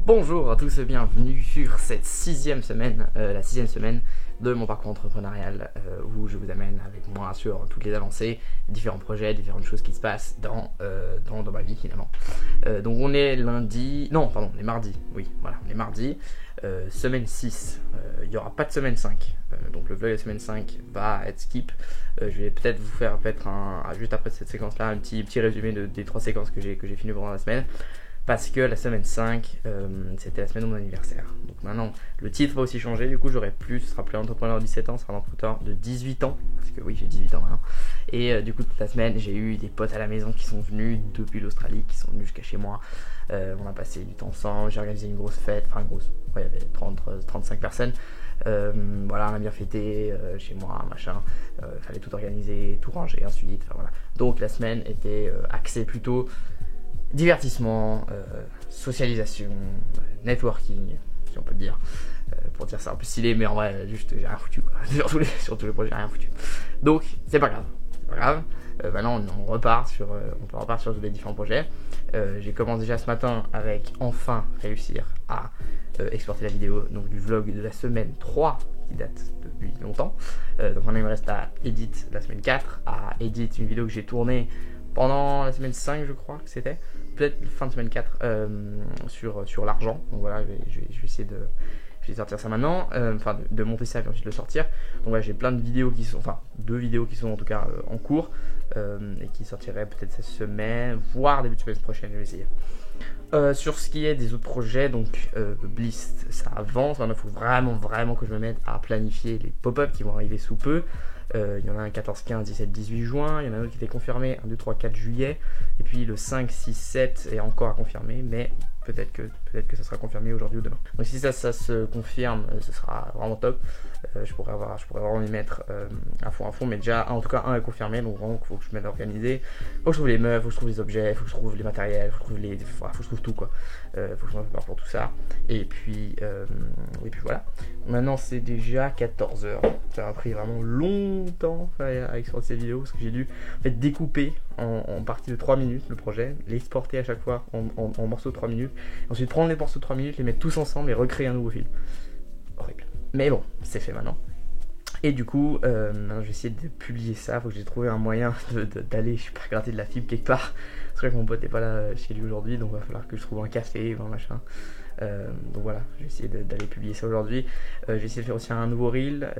Bonjour à tous et bienvenue sur cette sixième semaine, la sixième semaine de mon parcours entrepreneurial où je vous amène avec moi sur toutes les avancées, différents projets, différentes choses qui se passent dans ma vie finalement. Donc on est lundi, non pardon, on est mardi, oui voilà, on est mardi, semaine 6, il n'y aura pas de semaine 5, donc le vlog de semaine 5 va être skip. Je vais peut-être vous faire juste après cette séquence là un petit résumé des 3 séquences que j'ai filmées pendant la semaine. Parce que la semaine 5, c'était la semaine de mon anniversaire. Donc maintenant, le titre va aussi changer. Du coup, ce sera plus entrepreneur de 17 ans, ce sera un entrepreneur de 18 ans. Parce que oui, j'ai 18 ans maintenant. Et du coup, toute la semaine, j'ai eu des potes à la maison qui sont venus depuis l'Australie, qui sont venus jusqu'à chez moi. On a passé du temps ensemble. J'ai organisé une grosse fête. Enfin, grosse. Ouais, il y avait 35 personnes. Voilà, on a bien fêté chez moi, machin. Fallait tout organiser, tout ranger ensuite. Enfin, voilà. Donc la semaine était axée plutôt divertissement, socialisation, networking, si on peut le dire, pour dire ça un peu stylé, mais en vrai, juste j'ai rien foutu, quoi. sur tous les projets, j'ai rien foutu. Donc, c'est pas grave. Maintenant, on repart sur tous les différents projets. J'ai commencé déjà ce matin avec enfin réussir à exporter la vidéo donc du vlog de la semaine 3 qui date depuis longtemps. Donc maintenant, il me reste à edit la semaine 4, à edit une vidéo que j'ai tournée pendant la semaine 5, je crois que c'était, peut-être fin de semaine 4, sur l'argent. Donc voilà, je vais essayer de sortir ça maintenant, de monter ça et ensuite le sortir. Donc voilà, j'ai plein de vidéos qui sont, enfin 2 vidéos qui sont en tout cas en cours, et qui sortiraient peut-être cette semaine, voire début de semaine prochaine, je vais essayer. Sur ce qui est des autres projets, donc Bliss, ça avance. Maintenant, il faut vraiment que je me mette à planifier les pop-up qui vont arriver sous peu. Il y en a un 14, 15, 17, 18 juin. Il y en a un autre qui était confirmé 1, 2, 3, 4 juillet. Et puis le 5, 6, 7 est encore à confirmer, mais peut-être que ça sera confirmé aujourd'hui ou demain. Donc si ça se confirme, ce sera vraiment top. Je pourrais vraiment m'y mettre à fond, mais déjà en tout cas un est confirmé, donc vraiment il faut que je m'aide à organiser. Faut que je trouve les meufs, faut que je trouve les objets, faut que je trouve les matériels, faut que je trouve tout quoi. Faut que je me prépare pour tout ça. Et puis voilà. Maintenant c'est déjà 14h. Ça a pris vraiment longtemps à exporter cette vidéo parce que j'ai dû en fait découper en parties de 3 minutes le projet, l'exporter à chaque fois en morceaux de 3 minutes, ensuite prendre les morceaux de 3 minutes, les mettre tous ensemble et recréer un nouveau film. Horrible. Mais bon, c'est fait maintenant. Et du coup, maintenant je vais essayer de publier ça. Faut que j'ai trouvé un moyen d'aller, je sais pas, gratter de la fibre quelque part. C'est vrai que mon pote n'est pas là chez lui aujourd'hui, donc il va falloir que je trouve un café ou un machin. Donc voilà, je vais essayer d'aller publier ça aujourd'hui. Je vais essayer de faire aussi un nouveau reel.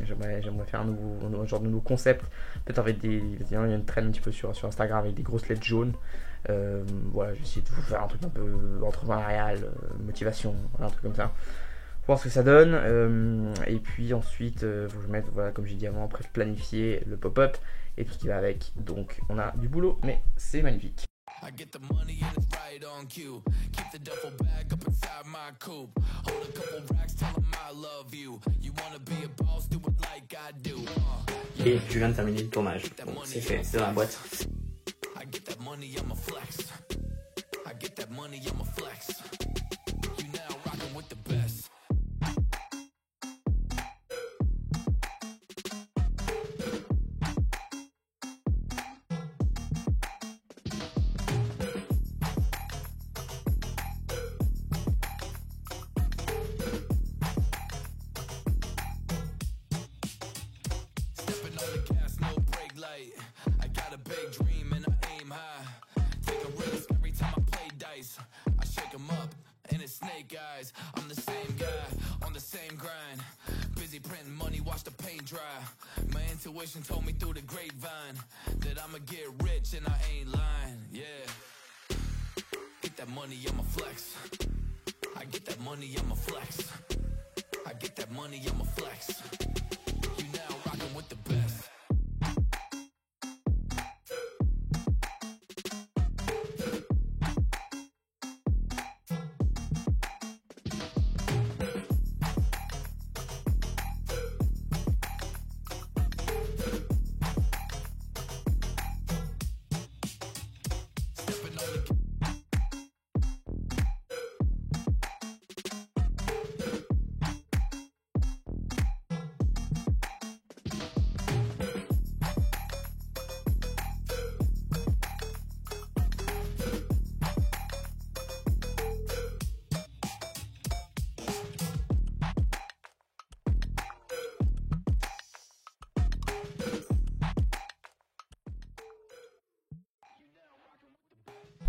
J'aimerais faire un genre de nouveau concept. Peut-être avec il y a une trend un petit peu sur Instagram avec des grosses lettres jaunes. Voilà, je vais essayer de vous faire un truc un peu entrepreneurial, motivation, voilà, un truc comme ça. Voir ce que ça donne, et puis ensuite faut que je mette, voilà, comme j'ai dit avant, après planifier le pop-up et tout ce qui va avec. Donc on a du boulot, mais c'est magnifique. I get the money and it's right on cue. Keep the duffel bag up inside my coupe. Hold a couple racks, tell them I love you. You wanna be a boss, do it like I do. Et je viens de terminer le tournage, donc c'est fait, c'est dans la boîte. I get that money, I'm a flex. I get that money, I'm a flex. You now rockin' with the best. I got a big dream and I aim high. Take a risk every time I play dice. I shake 'em up and it's snake eyes. I'm the same guy on the same grind. Busy printing money, watch the paint dry. My intuition told me through the grapevine that I'ma get rich and I ain't lying. Yeah. Get that money, I'ma flex. I get that money, I'ma flex. I get that money, I'ma flex. You now rockin' with the best.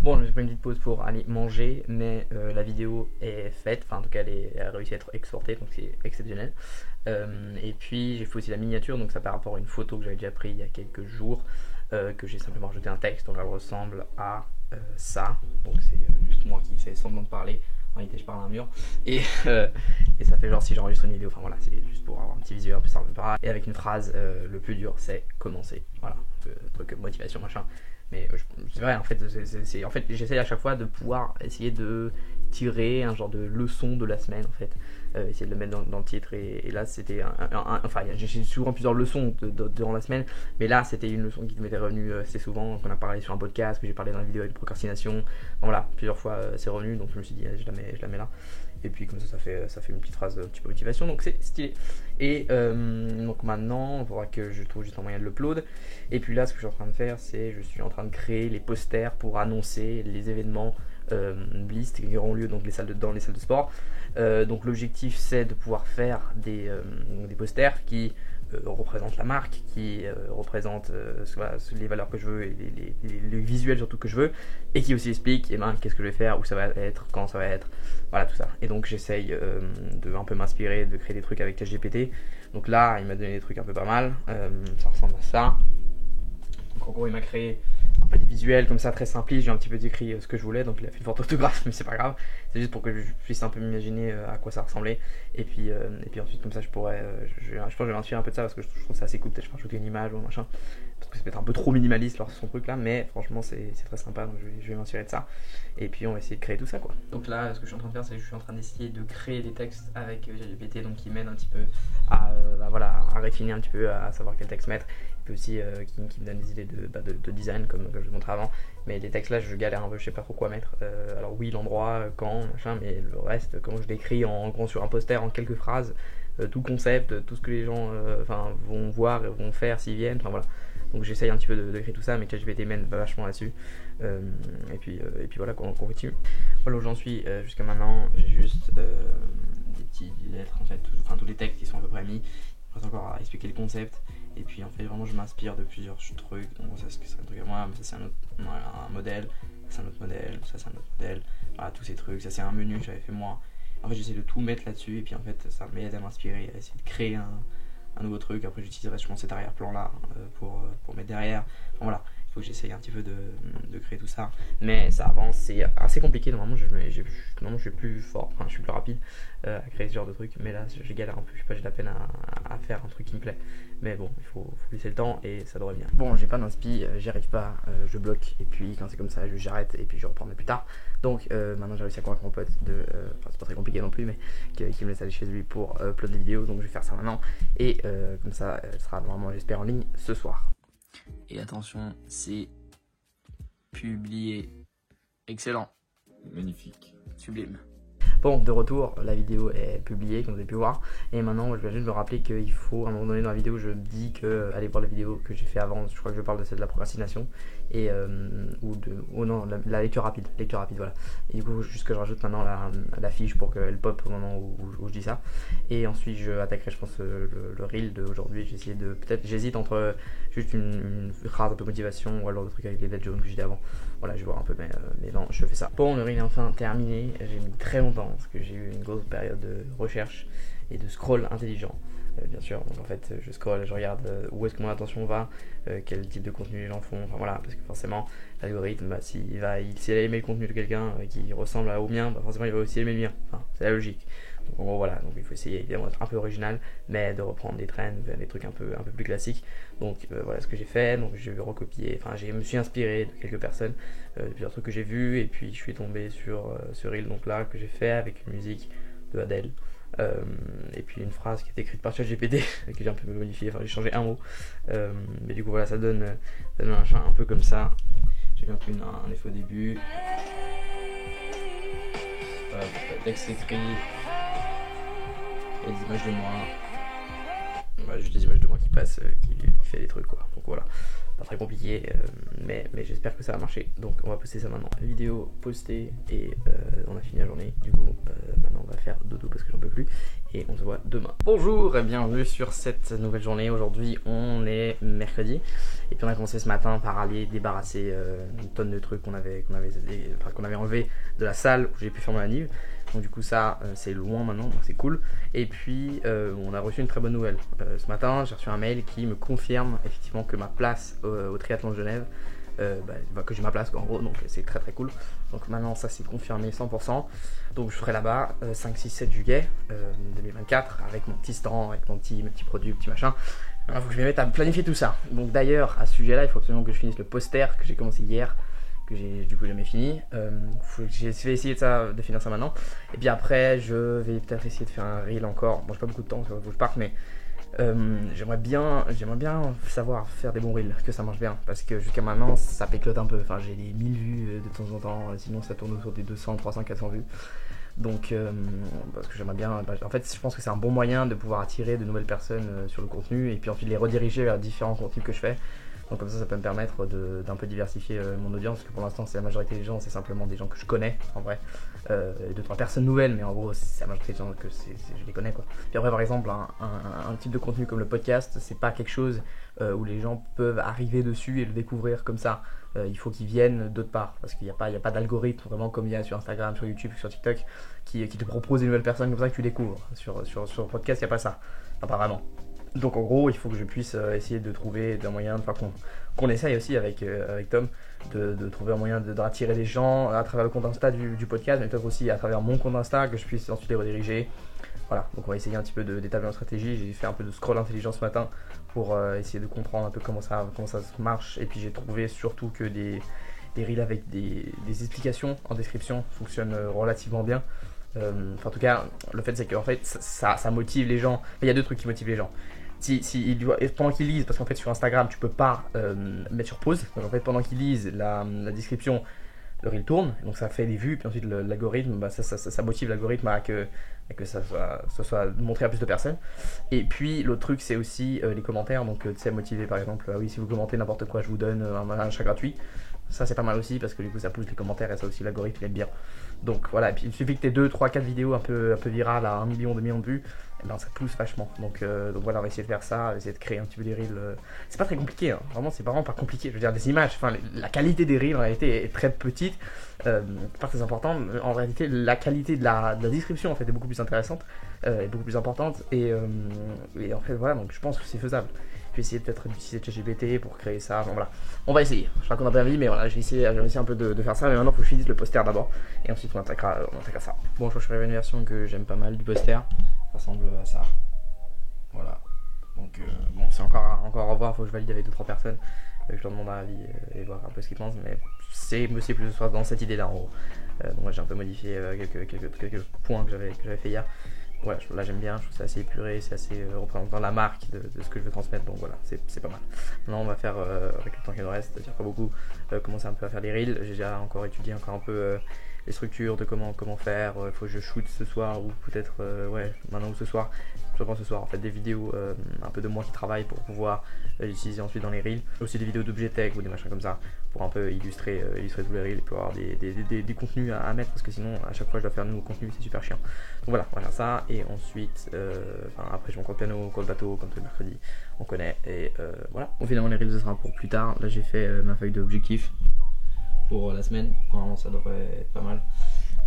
Bon, j'ai pris une petite pause pour aller manger, mais la vidéo est faite, enfin en tout cas elle a réussi à être exportée, donc c'est exceptionnel. Et puis j'ai fait aussi la miniature, donc ça par rapport à une photo que j'avais déjà prise il y a quelques jours, que j'ai simplement rajouté un texte, donc elle ressemble à ça. Donc c'est juste moi qui fais semblant de parler, en réalité je parle à un mur, et ça fait genre si j'enregistre une vidéo, enfin voilà, c'est juste pour avoir un petit visuel un peu sympa, et avec une phrase, le plus dur c'est commencer, voilà, truc motivation machin. Mais c'est vrai, en fait, en fait j'essaye à chaque fois de pouvoir essayer de tirer un genre de leçon de la semaine, en fait. Essayer de le mettre dans le titre. Et là, c'était enfin, j'ai souvent plusieurs leçons durant la semaine, mais là, c'était une leçon qui m'était revenue assez souvent, qu'on a parlé sur un podcast, que j'ai parlé dans la vidéo avec procrastination. Donc, voilà, plusieurs fois, c'est revenu, donc je me suis dit, je la mets là. Et puis comme ça fait une petite phrase de type motivation, donc c'est stylé. Et donc maintenant, il faudra que je trouve juste un moyen de l'upload. Et puis là, ce que je suis en train de faire, c'est je suis en train de créer les posters pour annoncer les événements Blist qui auront lieu donc dans les salles de sport. Donc l'objectif, c'est de pouvoir faire des posters qui représente la marque, qui représente les valeurs que je veux et les visuels surtout que je veux, et qui aussi explique qu'est-ce que je vais faire, où ça va être, quand ça va être, voilà tout ça. Et donc j'essaye de un peu m'inspirer, de créer des trucs avec ChatGPT. Donc là il m'a donné des trucs un peu pas mal, ça ressemble à ça. Donc en gros il m'a créé un peu des visuels comme ça très simplistes, j'ai un petit peu décrit ce que je voulais, donc il a fait une forte orthographe mais c'est pas grave, c'est juste pour que je puisse un peu m'imaginer à quoi ça ressemblait. Et puis ensuite comme ça je pense que je vais m'inspirer un peu de ça parce que je trouve ça assez cool, peut-être je vais rajouter une image ou un machin, parce que ça peut être un peu trop minimaliste leur son truc là, mais franchement c'est très sympa, donc je vais m'inspirer de ça. Et puis on va essayer de créer tout ça quoi. Donc là ce que je suis en train de faire, c'est que je suis en train d'essayer de créer des textes avec ChatGPT, donc qui m'aide un petit peu à réfiner un petit peu, à savoir quel texte mettre, et puis aussi qui me donne des idées de design comme je vous montrais avant. Mais les textes là je galère un peu, je sais pas trop quoi mettre. Alors oui, l'endroit, quand, machin, mais le reste, quand je l'écris en gros sur un poster en quelques phrases, tout le concept, tout ce que les gens vont voir et vont faire s'ils viennent, enfin voilà. Donc j'essaye un petit peu de créer tout ça, mais ChatGPT mène vachement là-dessus. Et puis voilà, qu'on continue. Voilà où j'en suis jusqu'à maintenant. J'ai juste des petites lettres en fait, tous les textes qui sont à peu près mis. Il reste encore à expliquer le concept. Et puis en fait vraiment je m'inspire de plusieurs trucs. Donc ça c'est un truc à moi, mais ça c'est un modèle, ça c'est un autre modèle, ça c'est un autre modèle. Voilà, tous ces trucs, ça c'est un menu que j'avais fait moi. En fait j'essaie de tout mettre là-dessus et puis en fait ça m'aide à m'inspirer, à essayer de créer un nouveau truc. Après j'utiliserai sûrement cet arrière-plan là pour mettre derrière. Enfin, voilà, il faut que j'essaye un petit peu de créer tout ça. Mais ça avance, c'est assez compliqué. Normalement je suis plus fort, enfin je suis plus rapide à créer ce genre de truc. Mais là je galère un peu, je sais pas, j'ai la peine à faire un truc qui me plaît. Mais bon, il faut laisser le temps et ça devrait bien. Bon, j'ai pas d'inspi, j'y arrive pas, je bloque. Et puis quand c'est comme ça, j'arrête et puis je reprendrai plus tard. Donc maintenant j'ai réussi à convaincre mon pote c'est pas très compliqué non plus, mais qui me laisse aller chez lui pour upload des vidéos. Donc je vais faire ça maintenant. Et comme ça, elle sera normalement, j'espère, en ligne ce soir. Et attention, c'est publié. Excellent. Magnifique. Sublime. Bon, de retour, la vidéo est publiée comme vous avez pu voir. Et maintenant, je vais juste me rappeler qu'il faut, à un moment donné dans la vidéo, je dis que allez voir la vidéo que j'ai fait avant. Je crois que je parle de celle de la procrastination. Et, la lecture rapide, voilà. Et du coup, juste que je rajoute maintenant la fiche pour qu'elle pop au moment où je dis ça. Et ensuite, je attaquerai, je pense, le reel d'aujourd'hui. J'hésite entre juste une phrase un peu motivation ou alors le truc avec les lettres jaunes que j'ai dit avant. Voilà, je vais voir un peu, mais non, je fais ça. Bon, le reel est enfin terminé. J'ai mis très longtemps parce que j'ai eu une grosse période de recherche et de scroll intelligent. Bien sûr, donc en fait je scroll, je regarde où est-ce que mon attention va, quel type de contenu les gens font, enfin voilà, parce que forcément l'algorithme, s'il a aimé le contenu de quelqu'un qui ressemble au mien, forcément il va aussi aimer le mien, enfin, c'est la logique. Donc en gros voilà, donc il faut essayer évidemment d'être un peu original, mais de reprendre des trends, des trucs un peu plus classiques. Donc voilà ce que j'ai fait, donc j'ai recopié, enfin je me suis inspiré de quelques personnes, de plusieurs trucs que j'ai vus, et puis je suis tombé sur ce reel donc là que j'ai fait avec une musique de Adele. Et puis une phrase qui est écrite par ChatGPT que j'ai un peu modifié, enfin j'ai changé un mot, mais du coup voilà, ça donne un chant un peu comme ça. J'ai bien pris un effet au début, voilà, texte écrit et des images de moi, voilà, juste des images de moi qui passent, qui fait des trucs quoi, donc voilà, pas très compliqué, mais j'espère que ça va marcher. Donc on va poster ça maintenant, vidéo postée, et on a fini la journée. Du coup maintenant on va faire dodo parce que j'en peux plus, et on se voit demain. Bonjour et bienvenue sur cette nouvelle journée. Aujourd'hui on est mercredi et puis on a commencé ce matin par aller débarrasser une tonne de trucs qu'on avait enlevé de la salle où j'ai pu faire ma manip. Donc du coup ça c'est loin maintenant, donc c'est cool. Et puis on a reçu une très bonne nouvelle. Ce matin j'ai reçu un mail qui me confirme effectivement que ma place au triathlon de Genève, que j'ai ma place en gros, donc c'est très très cool. Donc maintenant ça c'est confirmé 100%. Donc je serai là-bas 5, 6, 7 juillet 2024 avec mon petit stand, avec mes petits produits, petits machins. Il faut que je me mette à planifier tout ça. Donc d'ailleurs à ce sujet là il faut absolument que je finisse le poster que j'ai commencé hier, que j'ai du coup jamais fini. Je vais essayer de finir ça maintenant. Et puis après je vais peut-être essayer de faire un reel encore. Bon j'ai pas beaucoup de temps, il faut que je parte, mais j'aimerais bien savoir faire des bons reels, que ça marche bien, parce que jusqu'à maintenant ça péclote un peu. Enfin j'ai des 1000 vues de temps en temps, sinon ça tourne autour des 200, 300, 400 vues. Donc parce que j'aimerais bien, en fait je pense que c'est un bon moyen de pouvoir attirer de nouvelles personnes sur le contenu et puis ensuite les rediriger vers différents contenus que je fais. Donc comme ça peut me permettre d'un peu diversifier mon audience, parce que pour l'instant c'est la majorité des gens, c'est simplement des gens que je connais en vrai, et 2-3 personnes nouvelles, mais en gros c'est la majorité des gens que je les connais quoi. Puis après par exemple un type de contenu comme le podcast, c'est pas quelque chose où les gens peuvent arriver dessus et le découvrir comme ça. Il faut qu'ils viennent d'autre part, parce qu'il n'y a pas d'algorithme vraiment comme il y a sur Instagram, sur YouTube, sur TikTok qui te propose des nouvelles personnes comme ça que tu découvres. Sur le podcast il n'y a pas ça, apparemment. Donc en gros il faut que je puisse essayer de trouver un moyen, qu'on essaye aussi avec Tom, de trouver un moyen d'attirer les gens à travers le compte Insta du podcast, mais peut-être aussi à travers mon compte Insta, que je puisse ensuite les rediriger. Voilà, donc on va essayer un petit peu d'établir une stratégie. J'ai fait un peu de scroll intelligent ce matin pour essayer de comprendre un peu comment ça marche. Et puis j'ai trouvé surtout que des reels avec des explications en description fonctionnent relativement bien. En tout cas, le fait c'est qu'en fait ça motive les gens. Il y a deux trucs qui motivent les gens. Pendant qu'ils lisent, parce qu'en fait sur Instagram tu peux pas mettre sur pause, donc en fait pendant qu'ils lisent la description, le reel tourne, donc ça fait des vues, puis ensuite l'algorithme, ça motive l'algorithme à que ça soit montré à plus de personnes. Et puis l'autre truc c'est aussi les commentaires, donc tu sais, motiver par exemple, oui si vous commentez n'importe quoi je vous donne un achat gratuit. Ça c'est pas mal aussi parce que du coup ça pousse les commentaires et ça aussi l'algorithme il aime bien. Donc voilà, et puis il suffit que tu aies 2, 3, 4 vidéos un peu virales à 1 million, 2 millions de vues, et ben ça pousse vachement. Donc voilà, on va essayer de faire ça, essayer de créer un petit peu des reels. C'est pas très compliqué, hein. Vraiment c'est vraiment pas compliqué. Je veux dire des images, enfin la qualité des reels en réalité est très petite, pas très importante. En réalité la qualité de la description en fait est beaucoup plus intéressante, est beaucoup plus importante et en fait voilà, donc je pense que c'est faisable. Je vais essayer peut-être d'utiliser ChatGPT pour créer ça. Bon, voilà, on va essayer. Je raconte un peu la vie, mais voilà, j'ai essayé un peu de faire ça. Mais maintenant, il faut que je finisse le poster d'abord. Et ensuite, on attaquera ça. Bon, je crois que je ferai une version que j'aime pas mal du poster. Ça ressemble à ça. Voilà. Donc, bon, c'est encore à revoir. Il faut que je valide avec 2-3 personnes. Je leur demande un avis et voir un peu ce qu'ils pensent. Mais c'est plus dans cette idée-là en gros. Donc, moi, j'ai un peu modifié quelques points que j'avais fait hier. Ouais, là j'aime bien, je trouve ça assez épuré, c'est assez représentant la marque de ce que je veux transmettre, donc voilà, c'est pas mal. Maintenant on va faire, avec le temps qu'il nous reste, c'est-à-dire pas beaucoup, commencer un peu à faire des reels. J'ai déjà étudié un peu les structures de comment faire, il faut que je shoot ce soir ou peut-être maintenant ou ce soir. Je pense ce soir en fait des vidéos un peu de moi qui travaille pour pouvoir l'utiliser ensuite dans les reels. Aussi des vidéos d'objet tech ou des machins comme ça pour un peu illustrer tous les reels et pour avoir des contenus à mettre, parce que sinon à chaque fois je dois faire de nouveaux contenus, c'est super chiant. Donc voilà ça, et ensuite après je monte au piano, cours de bateau comme tous les mercredis, on connaît, et voilà. Bon, finalement les reels ce sera pour plus tard. Là j'ai fait ma feuille d'objectifs pour la semaine, normalement ça devrait être pas mal.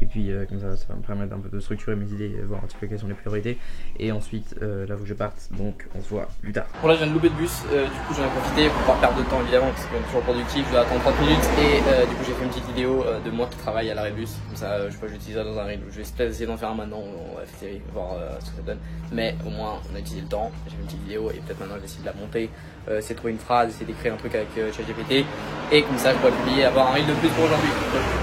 Et puis comme ça va me permettre un peu de structurer mes idées, voir un petit peu quelles sont les priorités. Et ensuite là faut que je parte, donc on se voit plus tard. Bon là je viens de louper de bus, du coup j'en ai profité pour pas perdre de temps évidemment, parce que c'est toujours productif, je dois attendre 30 minutes. Et du coup j'ai fait une petite vidéo de moi qui travaille à l'arrêt de bus. Comme ça je sais pas, j'utilise ça dans un reel. Je vais peut-être essayer d'en faire un maintenant, on va faire voir ce que ça donne. Mais au moins on a utilisé le temps, j'ai fait une petite vidéo et peut-être maintenant je vais essayer de la monter, essayer de trouver une phrase, essayer d'écrire un truc avec ChatGPT. Et comme ça je pourrais publier, avoir un reel de plus pour aujourd'hui.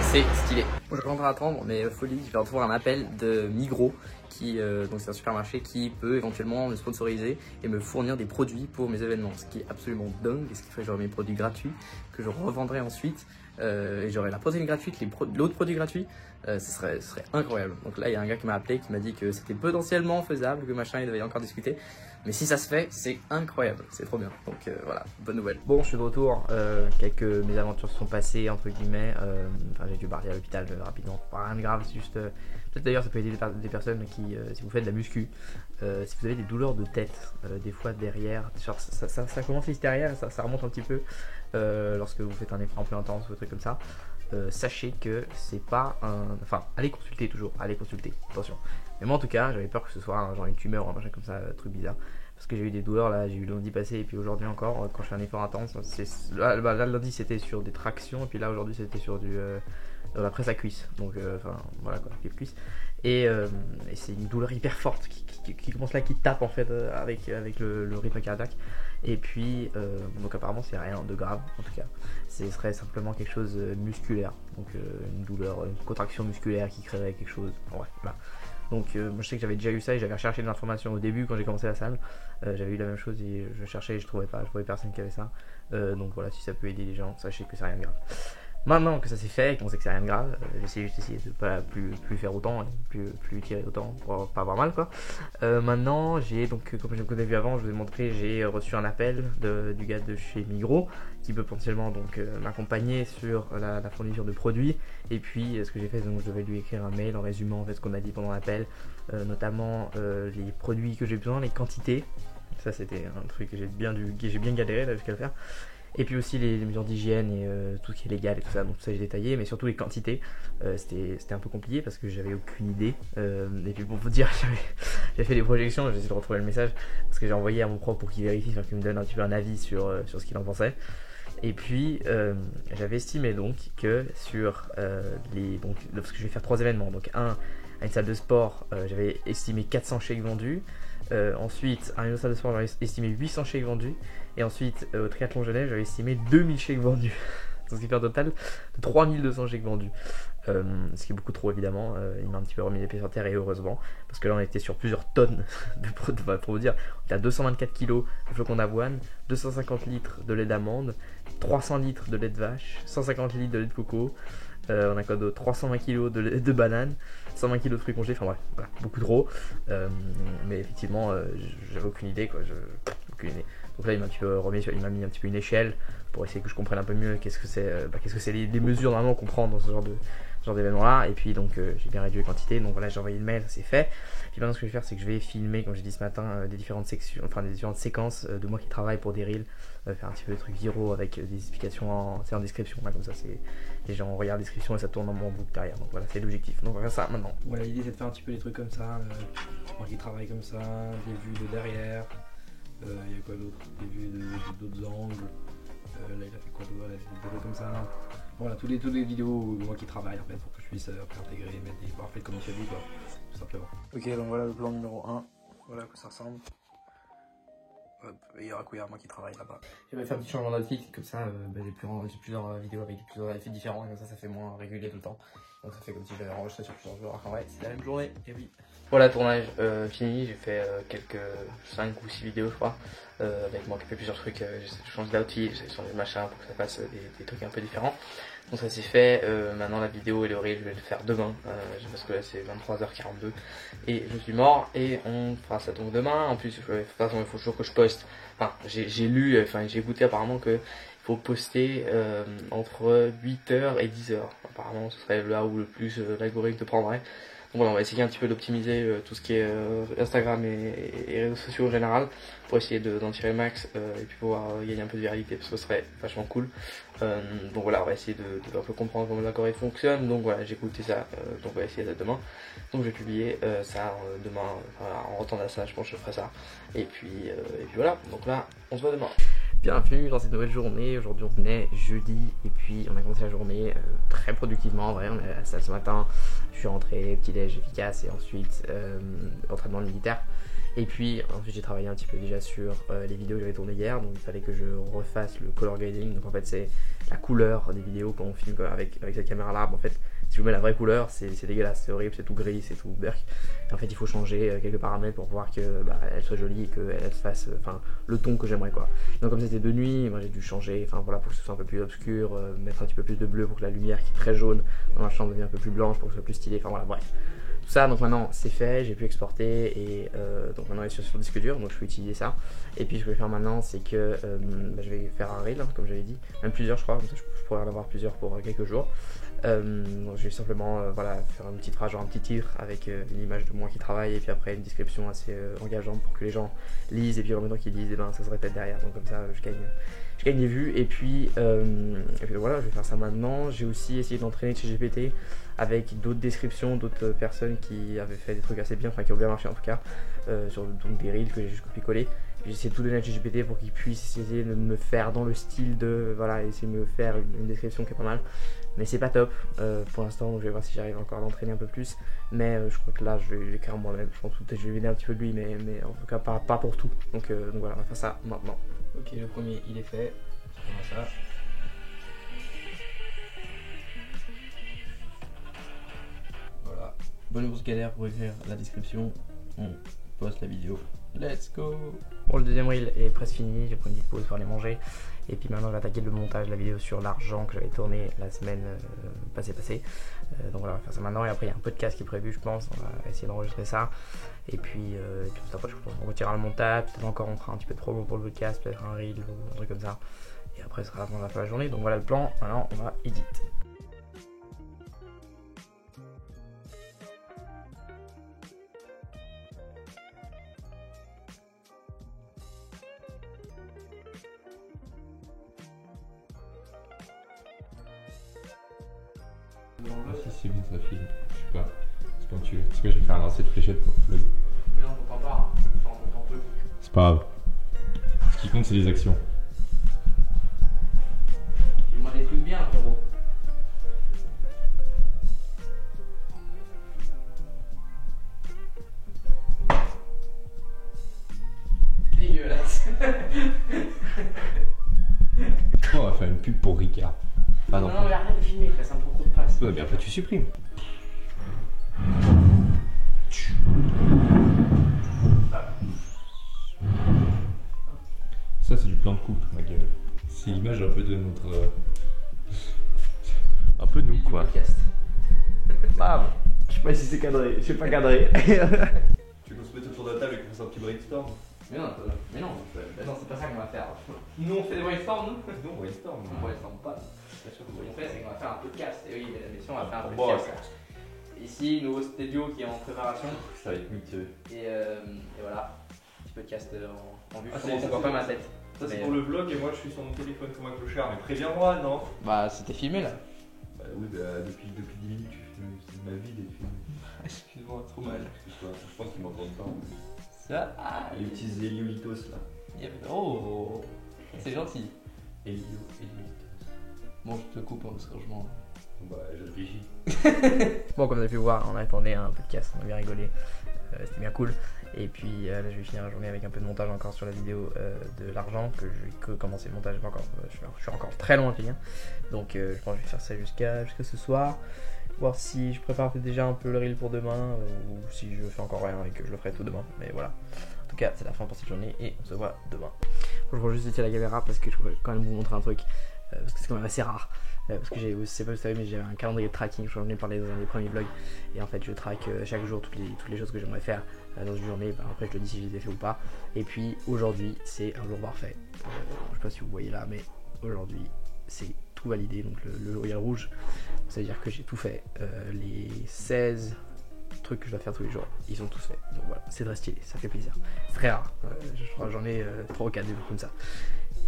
C'est stylé. Bon, je vais pas attendre, mais folie, je vais recevoir un appel de Migros, donc c'est un supermarché qui peut éventuellement me sponsoriser et me fournir des produits pour mes événements, ce qui est absolument dingue, et ce qui ferait que j'aurai mes produits gratuits que je revendrai ensuite, et j'aurai la protéine gratuite, l'autre produit gratuit. Ce serait incroyable. Donc là il y a un gars qui m'a appelé, qui m'a dit que c'était potentiellement faisable, que machin il devait encore discuter, mais si ça se fait c'est incroyable, c'est trop bien. Donc voilà, bonne nouvelle. Bon, je suis de retour, quelques mésaventures se sont passées entre guillemets, enfin j'ai dû parler à l'hôpital rapidement, pas rien de grave, c'est juste Peut-être d'ailleurs ça peut aider des personnes qui, si vous faites de la muscu, si vous avez des douleurs de tête, des fois derrière, genre, ça commence ici derrière, ça remonte un petit peu lorsque vous faites un effort un peu intense ou un truc comme ça. Sachez que c'est pas un... Enfin, allez consulter toujours, allez consulter, attention. Mais moi en tout cas, j'avais peur que ce soit genre une tumeur ou un machin comme ça, truc bizarre. Parce que j'ai eu des douleurs là, j'ai eu lundi passé et puis aujourd'hui encore, quand je fais un effort intense. Là, lundi c'était sur des tractions et puis là aujourd'hui c'était sur la presse à cuisse. Donc enfin voilà quoi, cuisse. Et c'est une douleur hyper forte qui commence là, qui tape en fait avec le rythme cardiaque. Et puis donc apparemment c'est rien de grave en tout cas. Ce serait simplement quelque chose musculaire. Donc une douleur, une contraction musculaire qui créerait quelque chose. Ouais, voilà. Donc moi je sais que j'avais déjà eu ça et j'avais recherché de l'information au début quand j'ai commencé la salle. J'avais eu la même chose et je cherchais et je trouvais personne qui avait ça. Donc voilà, si ça peut aider les gens, sachez que c'est rien de grave. Maintenant que ça s'est fait et qu'on sait que c'est rien de grave, j'essaie juste d'essayer de pas plus faire autant, plus tirer autant pour pas avoir mal quoi. Maintenant j'ai donc, comme je vous avais vu avant, je vous ai montré, j'ai reçu un appel du gars de chez Migros qui peut potentiellement donc m'accompagner sur la fourniture de produits. Et puis ce que j'ai fait, donc je devais lui écrire un mail en résumant en fait ce qu'on a dit pendant l'appel, notamment les produits que j'ai besoin, les quantités. Ça c'était un truc que j'ai bien galéré là jusqu'à le faire. Et puis aussi les mesures d'hygiène et tout ce qui est légal et tout ça, donc tout ça j'ai détaillé, mais surtout les quantités, c'était un peu compliqué parce que j'avais aucune idée. Et puis pour vous dire, j'ai fait des projections, j'ai essayé de retrouver le message, parce que j'ai envoyé à mon prof pour qu'il vérifie, enfin, qu'il me donne un petit peu un avis sur ce qu'il en pensait. Et puis j'avais estimé donc que sur parce que je vais faire 3 événements, donc à une salle de sport, j'avais estimé 400 shakes vendus. Ensuite, à une autre salle de sport, j'avais estimé 800 shakes vendus. Et ensuite, au Triathlon Genève, j'avais estimé 2000 shakes vendus. Ce qui fait un total de 3200 shakes vendus. Ce qui est beaucoup trop évidemment. Il m'a un petit peu remis les pieds sur terre et heureusement. Parce que là, on était sur plusieurs tonnes pour vous dire, on était à 224 kg de flocons d'avoine, 250 litres de lait d'amande, 300 litres de lait de vache, 150 litres de lait de coco. On a quoi d'autre, 320 kg de bananes, 120 kg de fruits congelés, enfin bref, voilà, beaucoup trop. Mais effectivement, j'avais aucune idée quoi, aucune idée. Donc là il m'a un petit peu il m'a mis un petit peu une échelle pour essayer que je comprenne un peu mieux qu'est-ce que c'est les mesures normalement qu'on prend dans ce genre d'événement là. Et puis donc j'ai bien réduit les quantités, donc voilà, j'ai envoyé le mail, ça c'est fait. Puis maintenant ce que je vais faire, c'est que je vais filmer, comme j'ai dit ce matin, des différentes sections, enfin des différentes séquences de moi qui travaille pour des reels, faire un petit peu de trucs viraux avec des explications en description, là, comme ça c'est les gens regardent la description et ça tourne en boucle derrière. Donc voilà, c'est l'objectif. Donc on va faire ça maintenant. Voilà, l'idée c'est de faire un petit peu des trucs comme ça, moi qui travaille comme ça, des vues de derrière. Il y a quoi d'autre, des vues d'autres angles. Là il a fait quoi d'autre, des vidéos comme ça. Voilà, toutes les vidéos de moi qui travaille en fait, pour que je puisse intégrer, mettre des parfaits comme il dit quoi, tout simplement. Ok, donc voilà le plan numéro 1, voilà à quoi ça ressemble. Hop, il y aura quoi, moi qui travaille là-bas. J'avais fait un petit changement d'outfit, comme ça j'ai plusieurs vidéos avec plusieurs outfits différents, et comme ça fait moins régulier tout le temps. Donc ça fait comme si j'avais enregistré sur plusieurs jours, alors qu'en vrai c'est la même journée, et oui. Voilà, tournage fini, j'ai fait quelques 5 ou 6 vidéos je crois, avec moi qui fait plusieurs trucs, j'ai changé d'outfit, j'ai changé de machin pour que ça fasse des trucs un peu différents. Donc ça c'est fait, maintenant la vidéo et le reel je vais le faire demain, parce que là c'est 23h42 et je suis mort et on fera ça donc demain. En plus de toute façon il faut toujours que je poste, enfin j'ai lu, enfin j'ai écouté apparemment que il faut poster entre 8h et 10h, apparemment ce serait là où le plus l'algorithme te prendrait. Donc voilà, on va essayer un petit peu d'optimiser tout ce qui est Instagram et réseaux sociaux en général pour essayer d'en tirer le max et puis pouvoir gagner un peu de viralité parce que ce serait vachement cool. Donc voilà, on va essayer de un peu comprendre comment l'algorithme fonctionne. Donc voilà, j'ai écouté ça, donc on va essayer ça demain. Donc je vais publier ça demain, en retournant à ça, je pense que je ferai ça. Et puis voilà, donc là, on se voit demain. Bienvenue dans cette nouvelle journée. Aujourd'hui on est jeudi et puis on a commencé la journée très productivement en vrai. On est à la salle ce matin, je suis rentré, petit déj efficace et ensuite entraînement militaire. Et puis ensuite j'ai travaillé un petit peu déjà sur les vidéos que j'avais tournées hier, donc il fallait que je refasse le color grading. Donc en fait c'est la couleur des vidéos quand on filme avec cette caméra là. En fait si je vous mets la vraie couleur c'est dégueulasse, c'est horrible, c'est tout gris, c'est tout berk. En fait il faut changer quelques paramètres pour voir que elle soit jolie et qu'elle fasse le ton que j'aimerais quoi. Donc comme c'était de nuit, moi j'ai dû changer, enfin voilà, pour que ce soit un peu plus obscur, mettre un petit peu plus de bleu pour que la lumière qui est très jaune dans ma chambre devienne un peu plus blanche pour que ce soit plus stylé, enfin voilà, bref. Tout ça, donc maintenant c'est fait, j'ai pu exporter et donc maintenant il est sur le disque dur, donc je peux utiliser ça. Et puis ce que je vais faire maintenant c'est que je vais faire un reel, comme j'avais dit, même plusieurs je crois, comme ça je pourrais en avoir plusieurs pour quelques jours. Donc je vais simplement voilà, faire une petite phrase, genre un petit titre avec une image de moi qui travaille et puis après une description assez engageante pour que les gens lisent et puis en même temps qu'ils lisent, et ben, ça se répète derrière. Donc comme ça je gagne des vues et puis voilà, je vais faire ça maintenant. J'ai aussi essayé d'entraîner ChatGPT avec d'autres descriptions, d'autres personnes qui avaient fait des trucs assez bien, enfin qui ont bien marché en tout cas, sur donc des reels que j'ai juste copié-collé. J'ai essayé de tout donner à ChatGPT pour qu'il puisse essayer de me faire dans le style de, voilà, essayer de me faire une description qui est pas mal. Mais c'est pas top pour l'instant, donc je vais voir si j'arrive encore à l'entraîner un peu plus. Mais je crois que là je vais l'écrire moi-même. Je pense que peut-être je vais aider un petit peu de lui, mais en tout cas pas pour tout. Donc voilà, on va faire ça maintenant. Ok, le premier il est fait. On va ça. Voilà. Bonne grosse galère pour écrire la description. On poste la vidéo. Let's go. Bon, le deuxième reel est presque fini. J'ai pris une petite pause pour aller manger. Et puis maintenant, je vais attaquer le montage de la vidéo sur l'argent que j'avais tourné la semaine passée. Donc voilà, on va faire ça maintenant. Et après, il y a un podcast qui est prévu, je pense. On va essayer d'enregistrer ça. Et puis tout après, je pense qu'on retirera le montage. Peut-être encore, on fera un petit peu de promo pour le podcast. Peut-être un reel ou un truc comme ça. Et après, ce sera avant la fin de la journée. Donc voilà le plan. Maintenant, on va edit. Si c'est bon ça filme, je sais pas. C'est comme tu veux. Parce que je vais faire un lancer de fléchette pour le vlog. Mais on t'entend pas. On t'entend peu. C'est pas grave. Ce qui compte c'est les actions. Dis-moi des trucs bien, frérot. Dégueulasse. On va faire une pub pour Ricard. Ah non. Non, mais arrête de filmer, frère, ça me prend trop de place. Ouais, mais après tu supprimes. Ça c'est du plan de coupe, ma gueule. C'est l'image un peu de notre... un peu nous quoi. Bam. Je sais pas si c'est cadré, je sais pas cadré. Tu veux qu'on se mette autour de la table et qu'on fasse un petit brainstorm? Mais non, c'est pas ça qu'on va faire. Nous on fait des brainstorms, nous? Non, brainstorm. On brainstorm pas. Ce qu'on fait, c'est qu'on va faire un podcast. Et oui, mesdames et messieurs, on va faire un Bon, podcast. Ici, nouveau studio qui est en préparation. Ça va être miteux. Et voilà, petit podcast en vue. Ah, On voit pas ma tête. Ça c'est Mais, pour le vlog et moi je suis sur mon téléphone comme un clochard. Mais préviens-moi, non? Bah, c'était filmé là. Bah oui, bah depuis 10 minutes, c'est ma vie d'être filmé. Excuse-moi, trop mal. Je pense qu'ils m'entendent pas. Ça, ah, Les petits Héliolitos là. oh, c'est gentil. Héliolitos. Bon, je te coupe parce que franchement. Bah, je réfléchis. Bon, comme vous avez pu voir, on a tourné un podcast, on a bien rigolé, c'était bien cool. Et puis là, je vais finir la journée avec un peu de montage encore sur la vidéo de l'argent, que je vais que commencer le montage, encore, je suis encore très loin de finir. Donc je pense que je vais faire ça jusqu'à ce soir, voir si je prépare déjà un peu le reel pour demain, ou si je fais encore rien et que je le ferai tout demain. Mais voilà, en tout cas, c'est la fin pour cette journée et on se voit demain. Je vais juste essayer la caméra parce que je voulais quand même vous montrer un truc, parce que c'est quand même assez rare. Parce que je sais pas si vous savez, mais j'ai un calendrier de tracking, je en ai parlé dans un des premiers vlogs. Et en fait je traque chaque jour toutes les choses que j'aimerais faire dans une journée. Bah, après je te dis si je les ai fait ou pas. Et puis aujourd'hui c'est un jour parfait. Je sais pas si vous voyez là, mais aujourd'hui c'est tout validé. Donc le loyer rouge, ça veut dire que j'ai tout fait. Les 16 trucs que je dois faire tous les jours, ils sont tous faits. Donc voilà, c'est très stylé, ça fait plaisir. C'est très rare, je crois que j'en ai 3 ou 4 des trucs comme ça.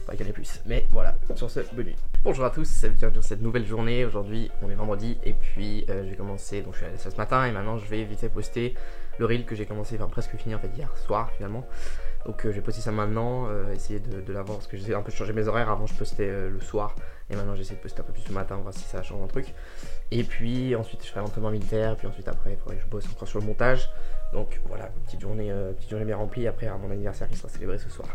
Pas qu'il y en ait plus, mais voilà, sur ce, bonne nuit. Bonjour à tous, bienvenue dans cette nouvelle journée. Aujourd'hui, on est vendredi et puis j'ai commencé, donc je suis allé ça ce matin et maintenant je vais vite fait poster le reel que j'ai commencé, enfin presque fini en fait hier soir finalement. Donc je vais poster ça maintenant, essayer de l'avoir parce que j'ai un peu changé mes horaires. Avant je postais le soir et maintenant j'essaie de poster un peu plus le matin, voir si ça change un truc. Et puis ensuite je ferai l'entraînement militaire, puis ensuite après il faudrait que je bosse encore sur le montage. Donc voilà, petite journée bien remplie après à mon anniversaire qui sera célébré ce soir.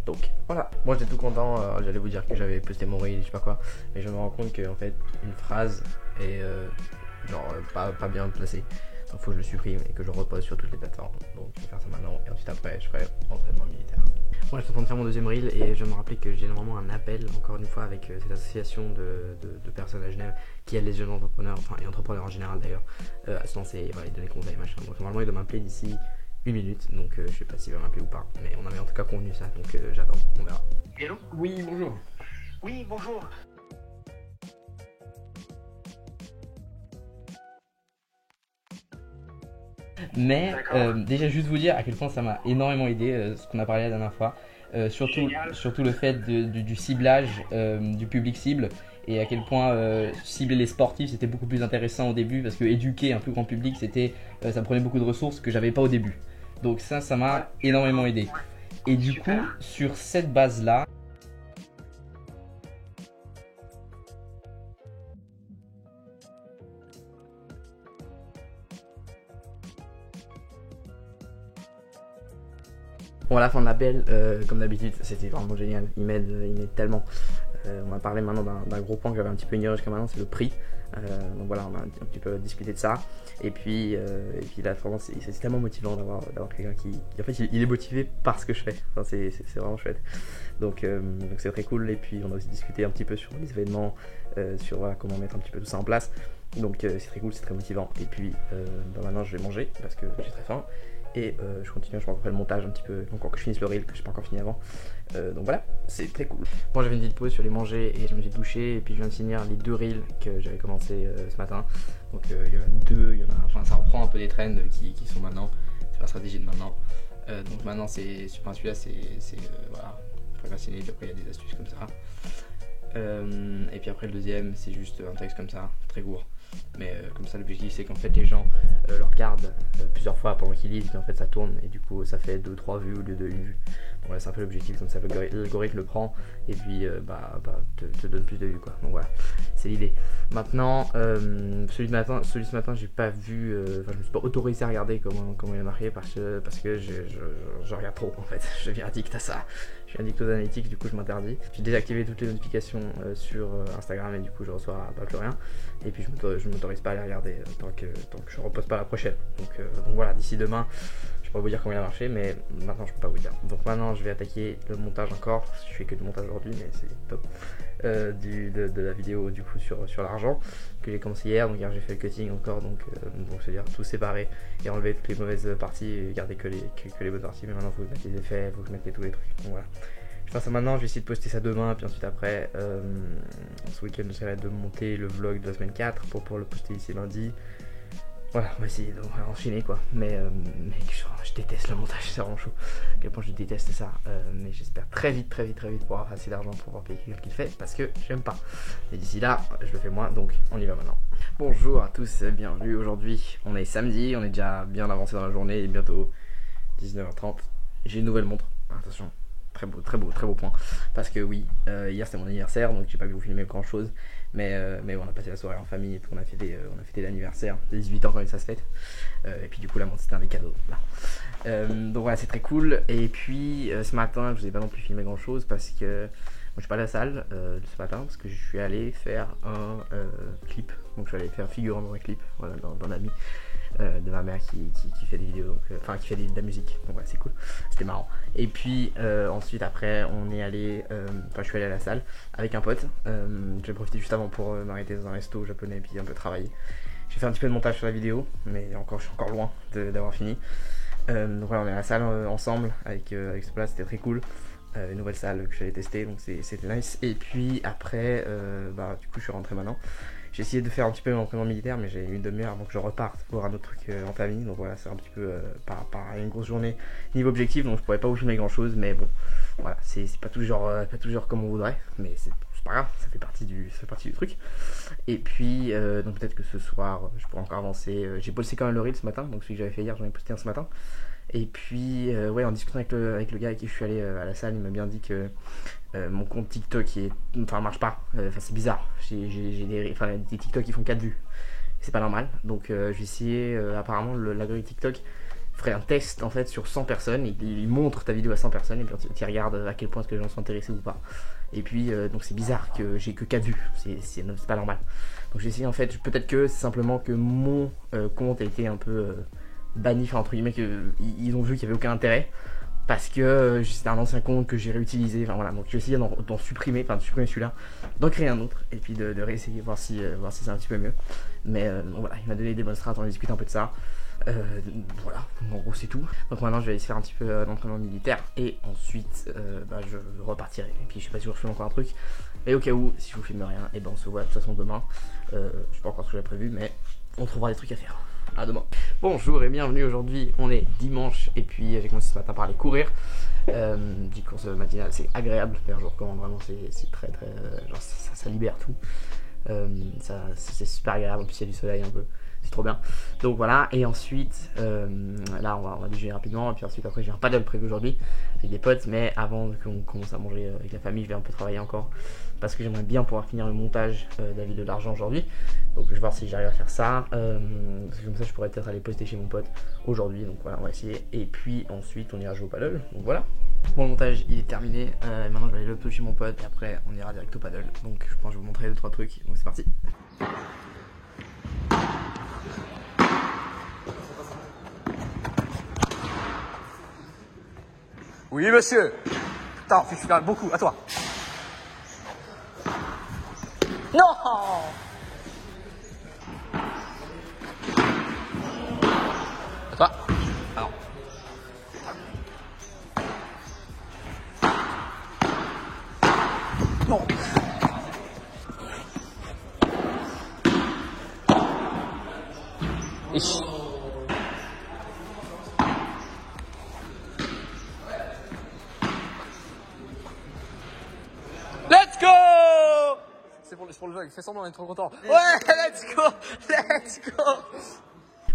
Donc voilà, moi j'étais tout content, j'allais vous dire que j'avais posté mon reel, je sais pas quoi, mais je me rends compte que en fait une phrase est pas bien placée. Donc faut que je le supprime et que je repose sur toutes les plateformes. Donc je vais faire ça maintenant et ensuite après je ferai l'entraînement militaire. Bon, je suis en train de faire mon deuxième reel et je me rappelais que j'ai normalement un appel encore une fois avec cette association de personnes à Genève qui aide les jeunes entrepreneurs, enfin et entrepreneurs en général d'ailleurs, à se lancer et voilà, donner des conseils machin. Donc normalement il doit m'appeler d'ici 1 minute, donc je sais pas s'il va m'appeler ou pas, mais on avait en tout cas convenu ça, donc j'attends, on verra. Hello? Oui, bonjour. Oui, bonjour. Mais D'accord. déjà juste vous dire à quel point ça m'a énormément aidé, ce qu'on a parlé la dernière fois. Génial. Surtout le fait du ciblage, du public cible, et à quel point cibler les sportifs c'était beaucoup plus intéressant au début, parce que éduquer un plus grand public ça me prenait beaucoup de ressources que j'avais pas au début. Donc ça m'a énormément aidé. Et du coup, Super. sur cette base là, bon, à la fin de l'appel, comme d'habitude, c'était vraiment génial. Il m'aide tellement. On va parler maintenant d'un gros point que j'avais un petit peu ignoré jusqu'à maintenant, c'est le prix. Donc voilà, on a un petit peu discuté de ça. Et puis là, vraiment, c'est tellement motivant d'avoir quelqu'un qui en fait, il est motivé par ce que je fais. Enfin, c'est vraiment chouette. Donc c'est très cool. Et puis on a aussi discuté un petit peu sur les événements, sur voilà, comment mettre un petit peu tout ça en place. Donc c'est très cool, c'est très motivant. Et puis maintenant, je vais manger parce que j'ai très faim. Et je continue, je refais le montage un petit peu, encore que je finisse le reel, que je n'ai pas encore fini avant. Donc voilà, c'est très cool. Bon, j'avais une petite pause sur les manger et je me suis douché. Et puis je viens de finir les 2 reels que j'avais commencé ce matin. Donc il y en a 2, enfin ça reprend un peu des trends qui sont maintenant, c'est la stratégie de maintenant. Donc maintenant celui-là c'est voilà, procrastiner, puis après il y a des astuces comme ça. Et puis après le deuxième c'est juste un texte comme ça, très court. Mais comme ça l'objectif c'est qu'en fait les gens le regardent plusieurs fois pendant qu'ils lisent, et en fait ça tourne et du coup ça fait 2-3 vues au lieu de 1 vue. Donc voilà, c'est un peu l'objectif, comme ça l'algorithme le prend et puis te donne plus de vues quoi. Donc voilà, c'est l'idée. Maintenant celui de ce matin j'ai pas vu, je me suis pas autorisé à regarder comment il a marqué parce que je regarde trop en fait. Je deviens addict à ça. Je suis addict aux analytics, du coup je m'interdis. J'ai désactivé toutes les notifications sur Instagram et du coup je reçois pas plus rien. Et puis je m'autorise pas à les regarder tant que je repose pas la prochaine. Donc voilà, d'ici demain, je peux pas vous dire comment il a marché, mais maintenant je peux pas vous dire. Donc maintenant je vais attaquer le montage encore, parce que je fais que du montage aujourd'hui, mais c'est top. De la vidéo du coup sur l'argent que j'ai commencé hier. Donc hier j'ai fait le cutting encore, donc c'est-à-dire tout séparer et enlever toutes les mauvaises parties et garder que les bonnes parties. Mais maintenant il faut mettre les effets, il faut que je mette tous les trucs. Donc voilà. Je fais ça maintenant, je vais essayer de poster ça demain, puis ensuite après, ce week-end j'essaierai de monter le vlog de la semaine 4 pour pouvoir le poster ici lundi. Voilà, on va essayer d'enchaîner quoi. Mais je déteste le montage, c'est vraiment chaud. À quel point je déteste ça. Mais j'espère très vite pouvoir avoir assez d'argent pour pouvoir payer quelqu'un qui le fait, parce que j'aime pas. Et d'ici là, je le fais moi, donc on y va maintenant. Bonjour à tous, bienvenue. Aujourd'hui, on est samedi, on est déjà bien avancé dans la journée, et bientôt 19h30. J'ai une nouvelle montre, attention. Très beau point. Parce que oui, hier c'était mon anniversaire, donc j'ai pas pu vous filmer grand chose. Mais on a passé la soirée en famille et puis on a fêté l'anniversaire. J'ai 18 ans quand même ça se fête. Et puis du coup la montre c'était un des cadeaux. Donc voilà, c'est très cool. Et puis ce matin, je vous ai pas non plus filmé grand chose parce que moi je suis pas à la salle ce matin parce que je suis allé faire un clip. Donc je suis allé faire figurant dans un clip, voilà, dans l'ami. De ma mère qui fait des vidéos, enfin qui fait de la musique, donc ouais c'est cool, c'était marrant. Et puis ensuite après on est allé, je suis allé à la salle avec un pote, j'ai profité juste avant pour m'arrêter dans un resto japonais et puis un peu travailler. J'ai fait un petit peu de montage sur la vidéo, mais je suis encore loin d'avoir fini. Donc voilà, on est à la salle ensemble avec ce plat, c'était très cool. Une nouvelle salle que j'allais tester, donc c'était nice. Et puis après, du coup je suis rentré maintenant. J'ai essayé de faire un petit peu mon entraînement militaire, mais j'ai une demi-heure avant que je reparte pour un autre truc en famille. Donc voilà, c'est un petit peu par une grosse journée niveau objectif, donc je pourrais pas vous filmer grand chose, mais bon, voilà, c'est pas toujours comme on voudrait, mais c'est pas grave, ça fait partie du truc. Et puis donc peut-être que ce soir je pourrais encore avancer. J'ai posté quand même le reel ce matin, donc celui que j'avais fait hier, j'en ai posté un ce matin. Et puis ouais, en discutant avec le gars avec qui je suis allé à la salle, il m'a bien dit que mon compte TikTok marche pas, c'est bizarre. J'ai des TikTok qui font 4 vues, c'est pas normal. Donc je vais essayer, apparemment l'algorithme TikTok ferait un test en fait sur 100 personnes et il montre ta vidéo à 100 personnes et puis tu regardes à quel point est-ce que les gens sont intéressés ou pas. Et puis donc c'est bizarre que j'ai que 4 vues, c'est pas normal. Donc j'ai essayé en fait, peut-être que c'est simplement que mon compte a été un peu banni, enfin entre guillemets, qu'ils ont vu qu'il n'y avait aucun intérêt parce que c'était un ancien compte que j'ai réutilisé. Enfin voilà, donc j'ai essayé d'en supprimer, de supprimer celui-là, d'en créer un autre et puis de réessayer, voir si c'est un petit peu mieux. Mais bon, voilà, il m'a donné des bonnes strats, on a discuté un peu de ça. Voilà, en gros c'est tout. Donc maintenant je vais aller faire un petit peu d'entraînement militaire et ensuite je repartirai. Et puis je sais pas si je vous refilme encore un truc, mais au cas où, si je vous filme rien, et on se voit de toute façon demain. Je sais pas encore ce que j'ai prévu, mais on trouvera des trucs à faire. À demain. Bonjour et bienvenue. Aujourd'hui on est dimanche et puis j'ai commencé ce matin par aller courir. Petite course matinale, c'est agréable. Je vous recommande vraiment, c'est très genre ça libère tout. C'est super agréable, en plus il y a du soleil un peu, c'est trop bien. Donc voilà, et ensuite là on va déjeuner rapidement, et puis ensuite après j'ai un paddle prévu aujourd'hui avec des potes, mais avant qu'on commence à manger avec la famille, je vais un peu travailler encore parce que j'aimerais bien pouvoir finir le montage d'Avis de l'argent aujourd'hui. Donc je vais voir si j'arrive à faire ça, parce que comme ça je pourrais peut-être aller poster chez mon pote aujourd'hui. Donc voilà, on va essayer, et puis ensuite on ira jouer au paddle. Donc voilà. Bon, le montage il est terminé, maintenant je vais aller le chez mon pote et après on ira direct au paddle. Donc je pense que je vais vous montrer 2-3 trucs, donc c'est parti. Oui monsieur. Attends, je suis quand même beaucoup, à toi. Non. À toi. Alors. Non. Ici. Let's go. C'est pour le vlog, fais semblant d'être trop content. Ouais, let's go. Let's go.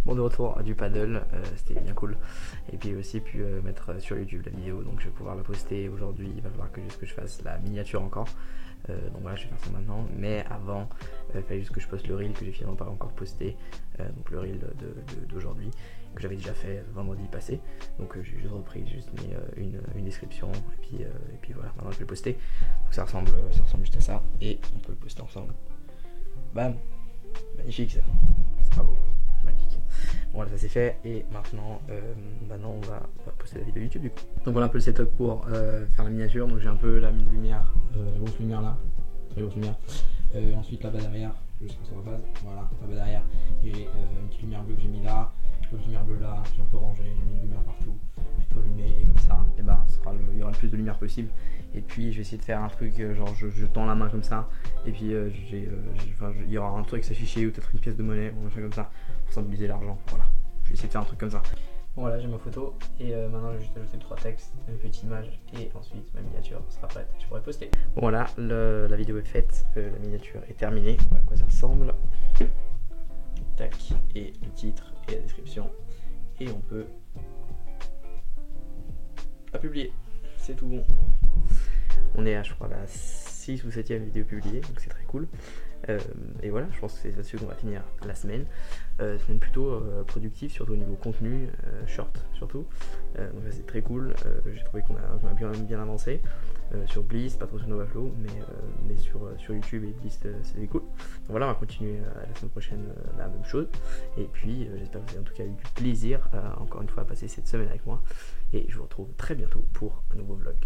Bon, de retour du paddle, c'était bien cool. Et puis aussi pu mettre sur YouTube la vidéo, donc je vais pouvoir la poster aujourd'hui. Il va falloir que je fasse la miniature encore. Donc voilà, je vais faire ça maintenant. Mais avant, il fallait juste que je poste le reel que j'ai finalement pas encore posté. Donc le reel d'aujourd'hui, que j'avais déjà fait vendredi passé. Donc j'ai juste repris, j'ai juste mis une description. Et puis voilà, maintenant je vais le poster. Donc ça ressemble juste à ça. Et on peut le poster ensemble. Bam! Magnifique ça. C'est pas beau. Magnifique. Bon, voilà, ça c'est fait, et maintenant on va poster la vidéo YouTube du coup. Donc voilà un peu le setup pour faire la miniature. Donc j'ai un peu la lumière, la grosse lumière là, très grosse lumière. Ensuite là-bas derrière, juste sur la base, voilà, là-bas derrière, et une petite lumière bleue que j'ai mis là, une petite lumière bleue là, j'ai un peu rangé, j'ai mis une lumière partout, j'ai tout allumé, et comme ça, et ben il y aura le plus de lumière possible. Et puis je vais essayer de faire un truc genre je tends la main comme ça, et puis il y aura un truc s'afficher, ou peut-être une pièce de monnaie ou un truc comme ça pour symboliser l'argent. Voilà, je vais essayer de faire un truc comme ça. Bon, voilà, j'ai ma photo, et maintenant je vais juste ajouter 3 textes, une petite image, et ensuite ma miniature sera prête, je pourrai poster. Bon voilà, la vidéo est faite, la miniature est terminée, voilà à quoi ça ressemble. Tac, et le titre et la description, et on peut la publier, c'est tout bon. On est à, je crois, la 6 ou 7e vidéo publiée, donc c'est très cool. Et voilà, je pense que c'est là-dessus qu'on va finir la semaine. Semaine plutôt productive, surtout au niveau contenu, short surtout. Donc ça c'est très cool. J'ai trouvé qu'on a bien avancé. Sur Bliss, pas trop sur Novaflow, mais sur YouTube et Bliss c'était cool. Donc voilà, on va continuer la semaine prochaine la même chose. Et puis j'espère que vous avez en tout cas eu du plaisir encore une fois à passer cette semaine avec moi. Et je vous retrouve très bientôt pour un nouveau vlog.